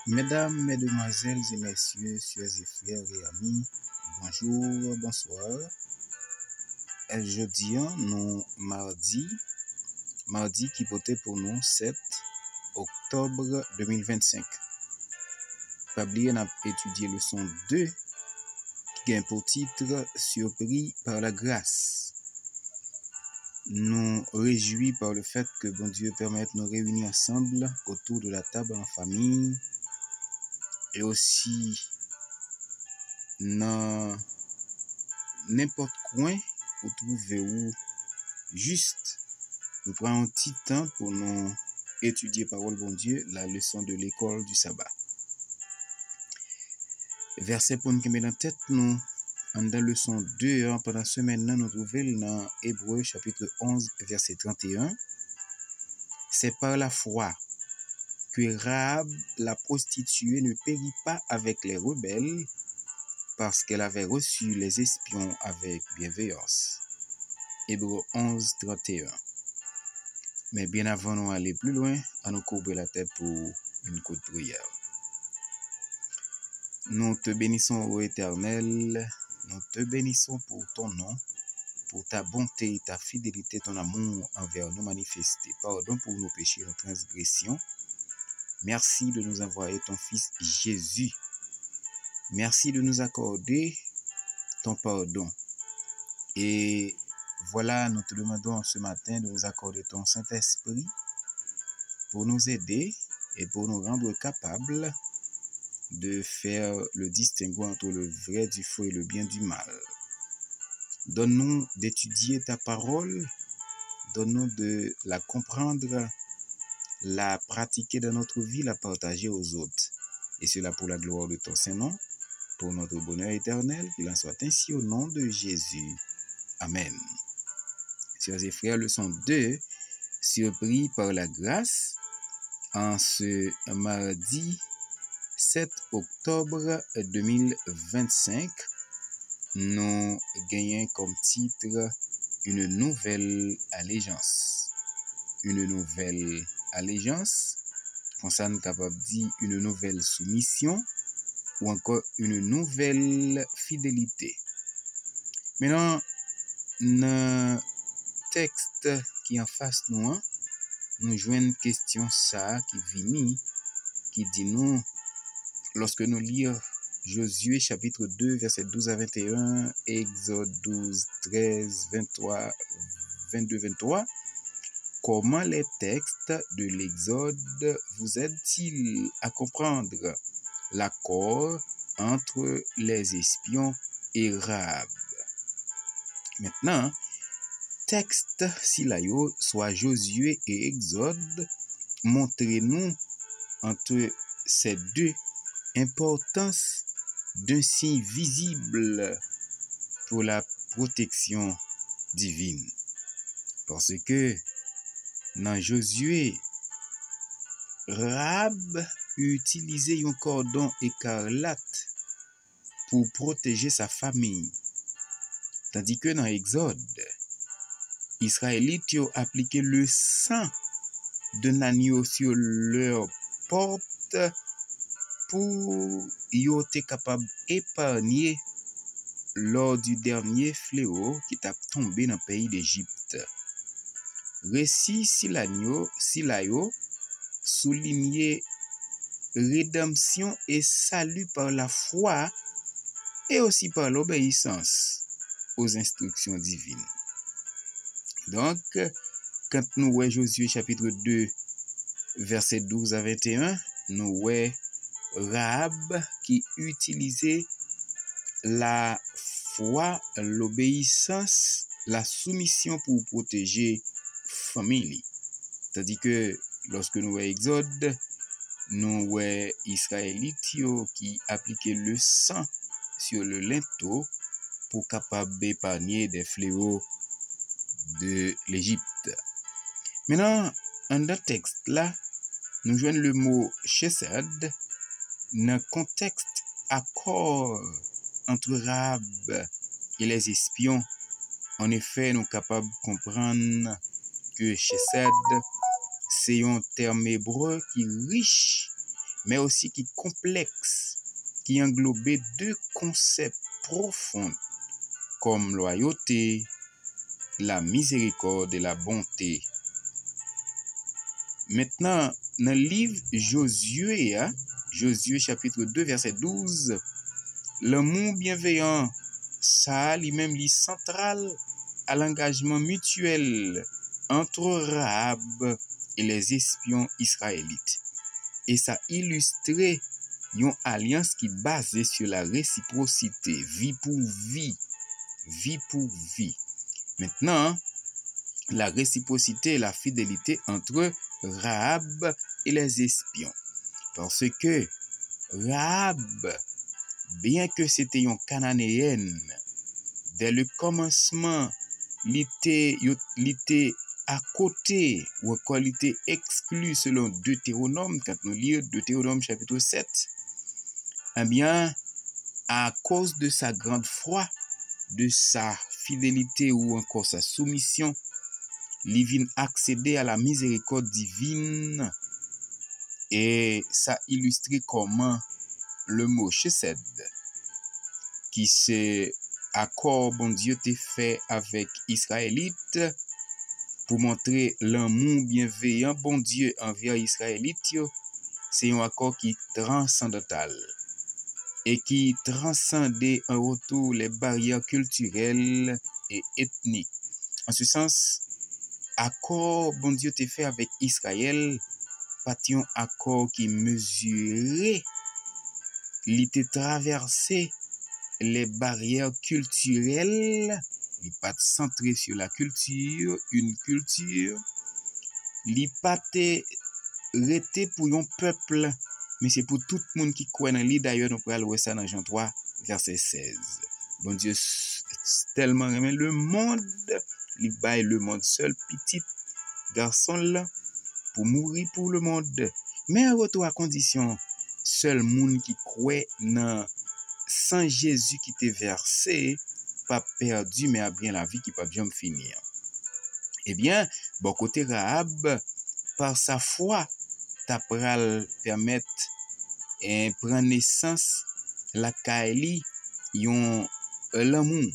Mesdames, Mesdemoiselles et Messieurs, chers et frères et amis, bonjour, bonsoir. Jeudi, nous mardi qui votait pour nous 7 octobre 2025. Pas oublier, on a étudié leçon 2 qui a pour titre Surpris par la grâce. Nous réjouis par le fait que bon Dieu permette de nous réunir ensemble autour de la table en famille et aussi dans n'importe coin pour trouver où juste nous prenons un petit temps pour nous étudier parole bon Dieu, la leçon de l'école du sabbat. Verset pour nous mettre en tête, nous dans la leçon 2, pendant ce semaine, nous trouvons dans Hébreux chapitre 11, verset 31. C'est par la foi que Rahab, la prostituée, ne périt pas avec les rebelles parce qu'elle avait reçu les espions avec bienveillance. Hébreux 11, 31. Mais bien avant nous aller plus loin, à nous courber la tête pour une courte prière. Nous te bénissons, ô Éternel, nous te bénissons pour ton nom, pour ta bonté, ta fidélité, ton amour envers nous manifesté. Pardon pour nos péchés, nos transgressions. Merci de nous envoyer ton Fils Jésus. Merci de nous accorder ton pardon. Et voilà, nous te demandons ce matin de nous accorder ton Saint-Esprit pour nous aider et pour nous rendre capables de faire le distinguo entre le vrai du faux et le bien du mal. Donne-nous d'étudier ta parole, donne-nous de la comprendre, la pratiquer dans notre vie, la partager aux autres. Et cela pour la gloire de ton Saint-Nom, pour notre bonheur éternel, qu'il en soit ainsi au nom de Jésus. Amen. Sœurs et frères, leçon 2, surpris par la grâce, en ce mardi 7 octobre 2025, nous gagnons comme titre une nouvelle allégeance. Une nouvelle allégeance, comme ça nous sommes capables de dire une nouvelle soumission ou encore une nouvelle fidélité. Maintenant, dans le texte qui est en face nous, nous jouons une question ça qui vient, qui dit nous, lorsque nous lisons Josué chapitre 2, verset 12 à 21, Exode 12, 13, 23, 22, 23, comment les textes de l'Exode vous aident-ils à comprendre l'accord entre les espions et Rahab? Maintenant, texte silayo, soit Josué et Exode, montrez-nous entre ces deux importance d'un signe visible pour la protection divine. Parce que dans Josué, Rahab utilisait un cordon écarlate pour protéger sa famille. Tandis que dans Exode, Israélites ont appliqué le sang d'un agneau sur leur porte pour y être capable d'épargner lors du dernier fléau qui t'a tombé dans le pays d'Égypte. Récit Silayo soulignait rédemption et salut par la foi et aussi par l'obéissance aux instructions divines. Donc, quand nous voyons Josué chapitre 2, verset 12 à 21, nous voyons Rahab qui utilisait la foi, l'obéissance, la soumission pour protéger famille. Tandis que lorsque nous voyons Exode, nous voyons Israélites qui appliquaient le sang sur le linteau pour capable d'épargner des fléaux de l'Égypte. Maintenant, dans le texte là, nous joignons le mot chesed dans le contexte accord entre Rahab et les espions. En effet, nous sommes capables de comprendre que chesed, c'est un terme hébreu qui est riche mais aussi qui complexe, qui englobait deux concepts profonds comme loyauté, la miséricorde et la bonté. Maintenant, dans le livre Josué, Josué chapitre 2, verset 12, l'amour bienveillant, ça lui-même est central à l'engagement mutuel entre Rahab et les espions israélites. Et ça illustrait une alliance qui basée sur la réciprocité, vie pour vie, vie pour vie. Maintenant, la réciprocité et la fidélité entre Rahab et les espions. Parce que Rahab, bien que c'était une cananéenne, dès le commencement, il était à côté, ou encore il était exclu selon Deutéronome, quand nous lisons Deutéronome chapitre 7, eh bien, à cause de sa grande foi, de sa fidélité ou encore sa soumission, il vient accéder à la miséricorde divine. Et ça illustre comment le mot chesed, qui c'est accord bon Dieu t'a fait avec Israélite, pour montrer l'amour bienveillant bon Dieu envers Israélite, c'est un accord qui est transcendantal et qui transcendait en retour les barrières culturelles et ethniques. En ce sens, accord bon Dieu t'a fait avec Israël, pas un accord qui mesurait, il était traversé les barrières culturelles, il n'est pas centré sur la culture, une culture, il n'est pas resté pour un peuple, mais c'est pour tout le monde qui croit dans lui. D'ailleurs, nous pourrons lire ça dans Jean 3, verset 16. Bon Dieu tellement aimé le monde, il baille le monde seul, petit garçon là, pour mourir pour le monde. Mais en retour à condition, seul monde qui croit dans sans Jésus qui t'est versé, pas perdu, mais a bien la vie qui pas bien finir. Eh bien, bon côté Rahab, par sa foi, ta pral permettre et prendre naissance la Kaeli, yon l'amour,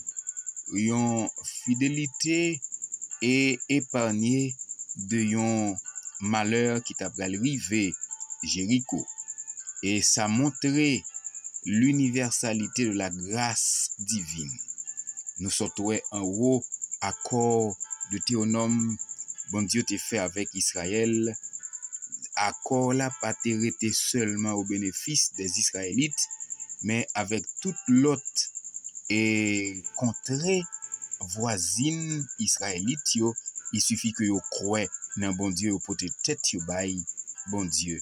yon fidélité et épargné de yon malheur qui t'a arrivé Jéricho. Et ça montrait l'universalité de la grâce divine. Nous sortons en haut accord de Théonome, bon Dieu t'a fait avec Israël. Accord là pas été seulement au bénéfice des Israélites, mais avec toute l'autre et contrée voisine israélite, il suffit que vous croyez dans bon Dieu pour te tête bail bon Dieu,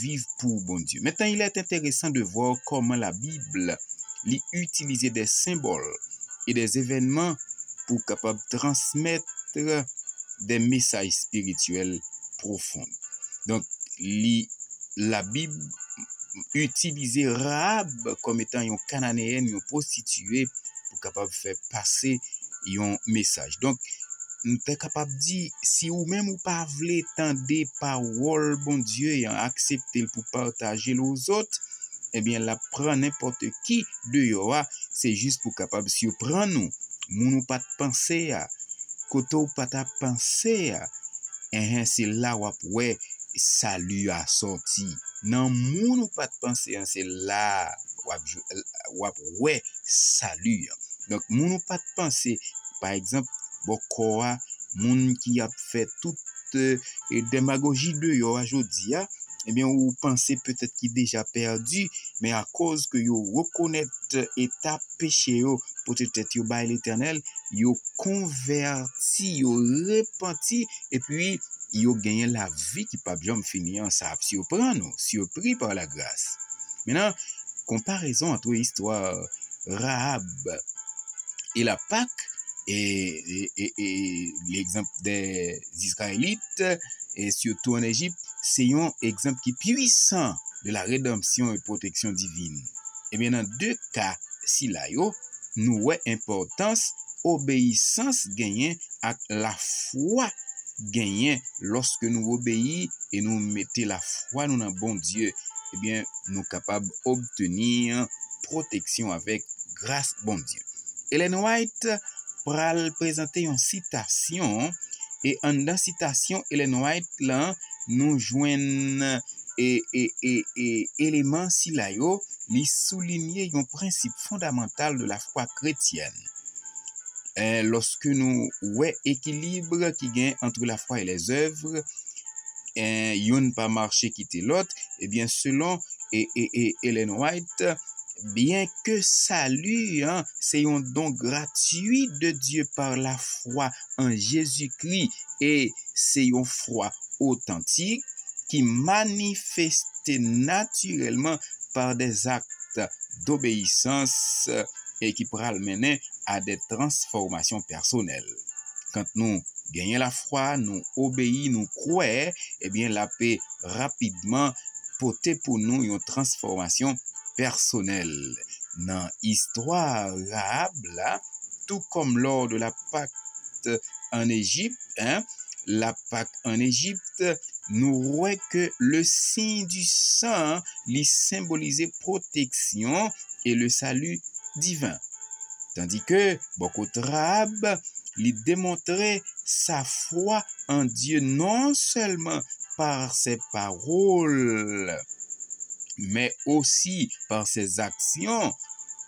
vive pour bon Dieu. Maintenant, il est intéressant de voir comment la Bible utilise des symboles et des événements pour capable transmettre des messages spirituels profonds. Donc, la Bible utilise Rahab comme étant une cananéenne, une prostituée, pour capable faire passer un message. Donc, nous sommes capables de dire, si ou même ou pas voulez tendre paroles, bon Dieu, et accepter pour partager aux autres, eh bien, la prend n'importe qui de yoa, c'est juste pour capable surprendre nous. Nous pas de penser à, côté ou pas de penser à, et c'est là où ouais, salut a sorti. Non, nous pas de penser, c'est là où ouais, salut. Donc, nous pas de penser, par exemple, Bokoa, moun qui a fait toute démagogie de yo aujourd'hui, eh bien, vous pensez peut-être qu'il est déjà perdu, mais à cause que vous reconnaissez état péché peut-être yo by l'Éternel, yo converti, yo repenti, et puis yo gagné la vie qui pas bien finir, ça surprend, surpris par la grâce. Maintenant, comparaison entre l'histoire Rahab et la Pâque, et l'exemple des Israélites, et surtout en Égypte, c'est un exemple qui est puissant de la rédemption et protection divine. Et bien, dans deux cas, si là, nous avons importance, obéissance gagnée à la foi gagnée lorsque nous obéissons et nous mettons la foi nous dans bon Dieu, eh bien, nous capables d'obtenir protection avec grâce bon Dieu. Ellen White pral présenter une citation et en dans citation Ellen White là nous joignent élément si là yo li souligner un principe fondamental de la foi chrétienne. Lorsque nous ouais équilibre qui gagne entre la foi et les œuvres, yon pas marché quitter l'autre, eh bien selon Ellen White, bien que salut, c'est un don gratuit de Dieu par la foi en Jésus-Christ et c'est une foi authentique qui manifesté naturellement par des actes d'obéissance et qui pourra le mener à des transformations personnelles. Quand nous gagnons la foi, nous obéissons, nous croyons, eh bien la paix rapidement porter pour nous une transformation personnelle. Dans l'histoire Rahab, là, tout comme lors de la Pâque en Égypte, la Pâque en Égypte, nous voyons que le signe du sang lui symbolisait protection et le salut divin. Tandis que beaucoup de Rahab lui démontrait sa foi en Dieu non seulement par ses paroles, mais aussi par ses actions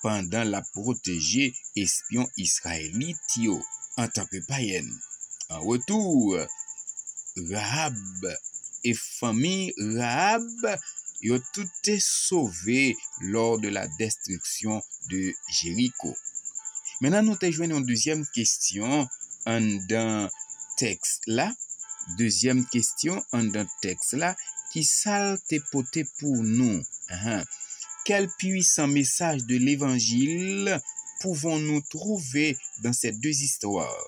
pendant la protéger espion israélite en tant que païenne. En retour, Rahab et famille Rahab ont tout été sauvés lors de la destruction de Jéricho. Maintenant, nous te joignons une deuxième question en dans texte là. Deuxième question en dans texte là. Qui ça te poté pour nous? Quel puissant message de l'évangile pouvons-nous trouver dans ces deux histoires?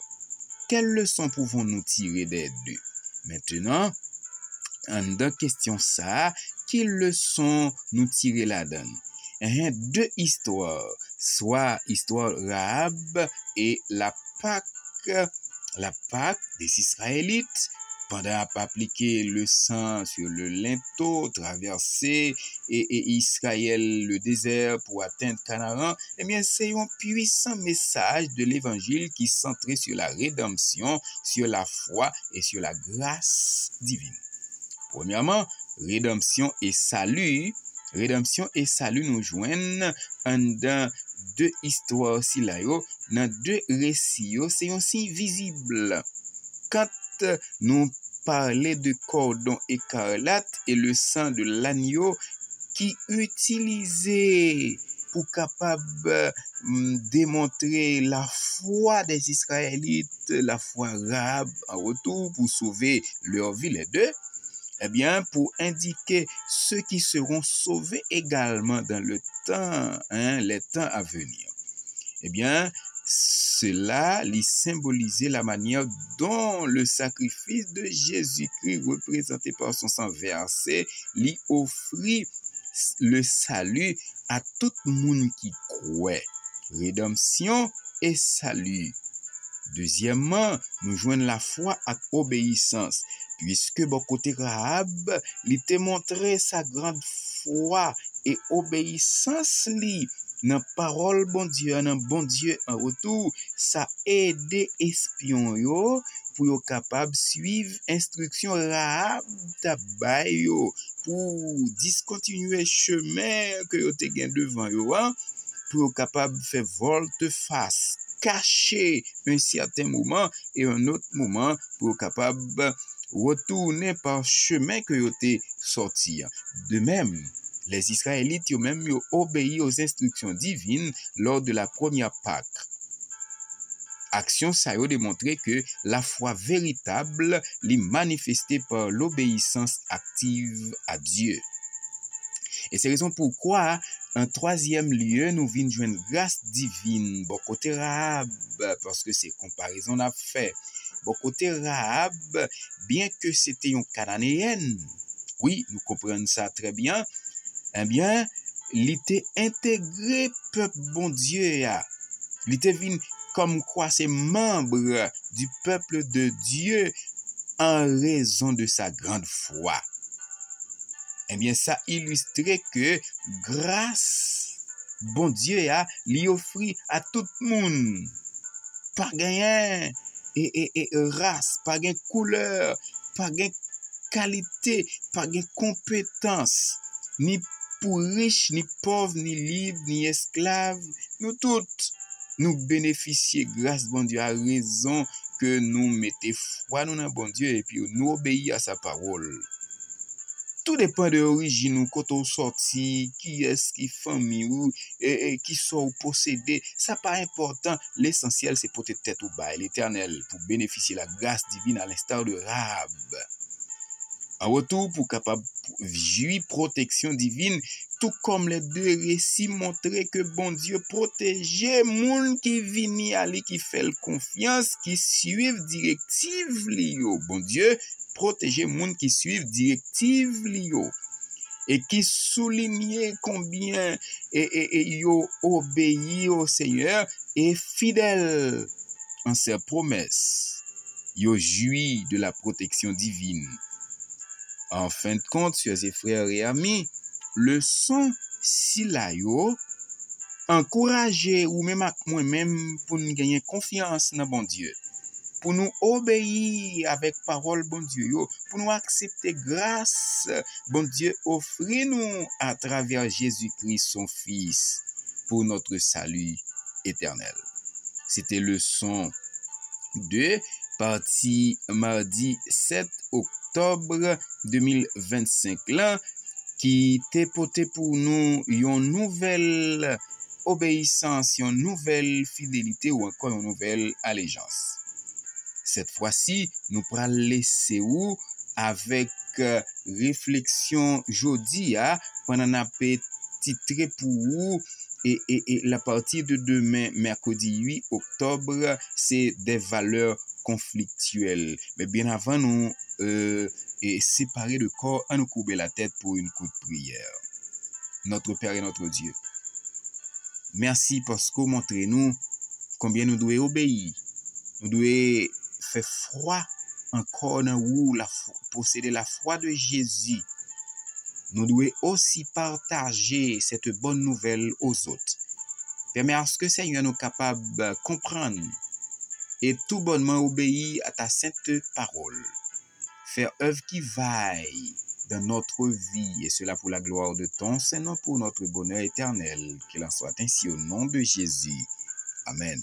Quelles leçons pouvons-nous tirer des deux? Maintenant, en dans question ça, quelles leçons nous tirer là-dedans? Deux histoires, soit histoire Rahab et la Pâque des Israélites, pendant à appliquer le sang sur le linteau, traverser et Israël le désert pour atteindre Canaan, eh bien c'est un puissant message de l'évangile qui centré sur la rédemption, sur la foi et sur la grâce divine. Premièrement, rédemption et salut nous joignent dans deux histoires si là yo, dans deux récits, c'est un signe visible. Quand nous parlons de cordon écarlate et le sang de l'agneau qui utilisé pour capable démontrer la foi des Israélites, la foi Rahab en retour pour sauver leur vie les deux, eh bien, pour indiquer ceux qui seront sauvés également dans le temps, les temps à venir. Eh bien, cela lui symbolisait la manière dont le sacrifice de Jésus-Christ, représenté par son sang versé, lui offrit le salut à tout le monde qui croit. Rédemption et salut. Deuxièmement, nous joignons la foi à obéissance, puisque bon côté Rahab, il te montré sa grande foi et obéissance li dans parole bon Dieu en retour, ça aide espion yo pour yo capable suivre instruction Rahab tabay yo pour discontinuer chemin que yo te gen devant yo pour yo capable faire volte-face, cacher un certain moment et un autre moment pour capable retourner par chemin que yo te sorti. De même, les Israélites ont obéi aux instructions divines lors de la première Pâque. Action ça a démontré que la foi véritable est manifestée par l'obéissance active à Dieu. Et c'est raison pourquoi, en troisième lieu, nous venons joindre grâce divine, bon côté Rahab, parce que c'est comparaison à fait. Bon côté Rahab, bien que c'était une cananéenne, oui, nous comprenons ça très bien, eh bien, il était intégré peuple bon Dieu, il était venu comme quoi c'est membre du peuple de Dieu en raison de sa grande foi. Eh bien, ça illustrait que grâce, bon Dieu a lui offert à tout le monde, pas gain et race, pas gain couleur, pas gain qualité, pas gain compétence, ni pour riche, ni pauvre, ni libre, ni esclave, nous toutes, nous bénéficions grâce bon Dieu à raison que nous mettons foi nous dans bon Dieu et puis nous obéissons à sa parole. Tout dépend de l'origine ou quand on sorti, qui est-ce qui famille ou qui sont possédés. Ça pas important. L'essentiel c'est pour tête ou bas l'Éternel pour bénéficier de la grâce divine à l'instar de Rahab. En retour pour capable jouir protection divine, tout comme les deux récits montraient que bon Dieu protégeait moun qui vini à lui qui fait confiance, qui suivent directive lio. Bon Dieu protéger moun qui suivent directive lio et qui soulignait combien yo obéi au Seigneur et fidèle en ses promesses. Yo jouit de la protection divine. En fin de compte, chers et frères et amis, leçon si la yo encourager ou même à moi-même pour nous gagner confiance dans bon Dieu, pour nous obéir avec parole bon Dieu, pour nous accepter grâce bon Dieu offre nous à travers Jésus-Christ son Fils pour notre salut éternel. C'était leçon 2, partie mardi 7 octobre 2025 là, qui t'est porté pour nous une nouvelle obéissance, une nouvelle fidélité ou encore une nouvelle allégeance. Cette fois-ci, nous prenons laisser où avec réflexion jeudi pendant un petit titré pour vous et la partie de demain, mercredi 8 octobre, c'est des valeurs conflictuelles. Mais bien avant, nous séparer le corps, à nous courber la tête pour une coup de prière. Notre Père et notre Dieu, merci parce que vous montrez-nous combien nous devons obéir. Nous devons faire foi encore dans vous, posséder la foi de Jésus. Nous devons aussi partager cette bonne nouvelle aux autres. Permets à ce que Seigneur nous capable de comprendre et tout bonnement obéir à ta sainte parole. Faire œuvre qui vaille dans notre vie, et cela pour la gloire de ton Saint-Nom, pour notre bonheur éternel. Qu'il en soit ainsi au nom de Jésus. Amen.